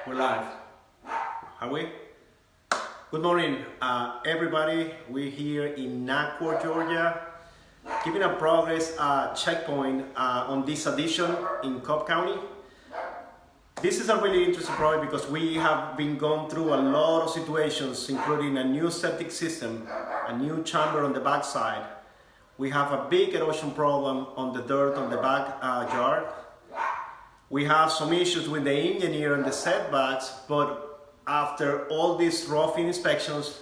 We're live. Are we? Good morning, everybody. We're here in Nacor, Georgia, keeping a progress checkpoint on this addition in Cobb County. This is a really interesting project because we have been going through a lot of situations, including a new septic system, a new chamber on the back side. We have a big erosion problem on the dirt on the back yard. We have some issues with the engineer and the setbacks, but after all these rough inspections,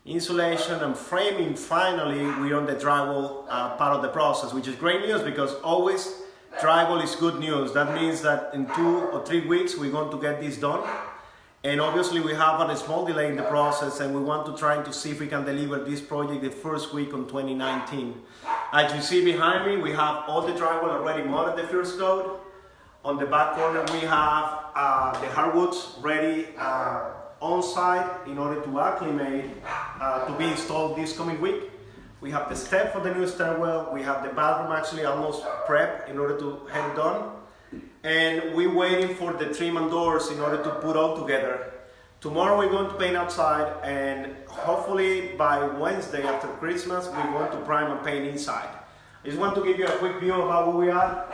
insulation and framing, finally we're on the drywall part of the process, which is great news because always drywall is good news. That means that in 2 or 3 weeks we're going to get this done. And obviously we have a small delay in the process, and we want to try to see if we can deliver this project the first week in 2019. As you see behind me, we have all the drywall already mounted the first coat. On the back corner we have the hardwoods ready on site in order to acclimate to be installed this coming week. We have the step for the new stairwell. We have the bathroom actually almost prepped in order to have it done. And we're waiting for the trim and doors in order to put all together. Tomorrow we're going to paint outside, and hopefully by Wednesday after Christmas we're going to prime and paint inside. I just want to give you a quick view about where we are.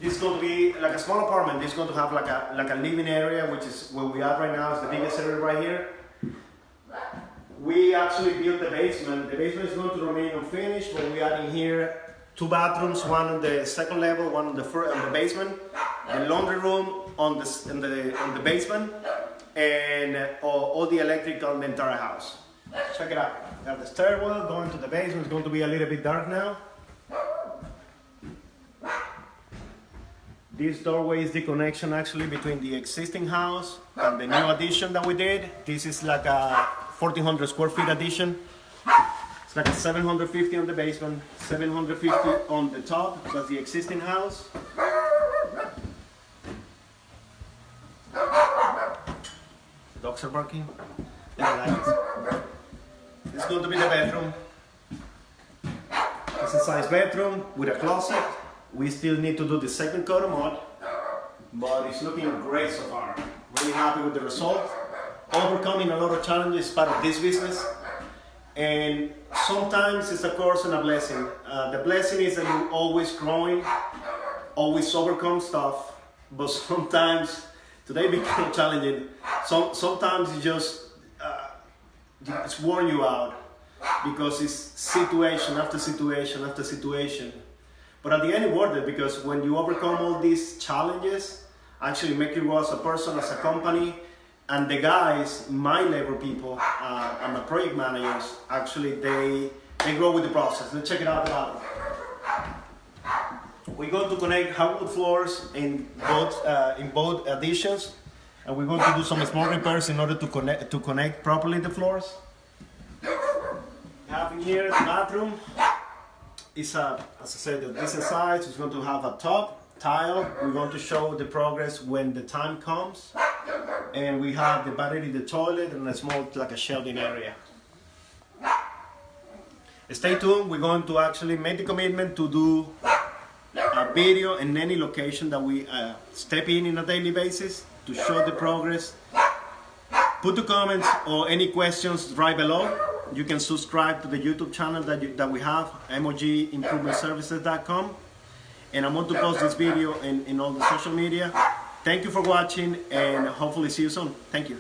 This is going to be like a small apartment. This is going to have like a living area, which is where we are right now. It's the biggest area right here. We actually built the basement. The basement is going to remain unfinished, but we are in here 2 bathrooms, one on the second level, one on the basement, the laundry room on the basement, and all the electrical in the entire house. Check it out. We have the stairwell going to the basement. It's going to be a little bit dark now. This doorway is the connection actually between the existing house and the new addition that we did. This is like a 1,400 square feet addition. It's like a 750 on the basement, 750 on the top. That's the existing house. Dogs are barking. This is going to be the bedroom. It's a size bedroom with a closet. We still need to do the second coat of mud, but it's looking great so far. Really happy with the result. Overcoming a lot of challenges is part of this business. And sometimes it's a curse and a blessing. The blessing is that you're always growing, always overcome stuff, but sometimes, today became challenging. Sometimes it just it's worn you out because it's situation after situation after situation. But at the end, it's worth it because when you overcome all these challenges, actually make you grow as a person, as a company, and the guys, my labor people, and my project managers, actually they grow with the process. Let's check it out. We're going to connect hardwood floors in both additions, and we're going to do some small repairs in order to connect properly the floors. We have in here the bathroom. It's as I said, a decent size. It's going to have a top tile. We're going to show the progress when the time comes. And we have the vanity, the toilet, and a small, like a shelving area. Stay tuned. We're going to actually make the commitment to do a video in any location that we step in a daily basis to show the progress. Put the comments or any questions right below. You can subscribe to the YouTube channel that we have, mogimprovementservices.com. And I'm going to post this video in all the social media. Thank you for watching, and hopefully see you soon. Thank you.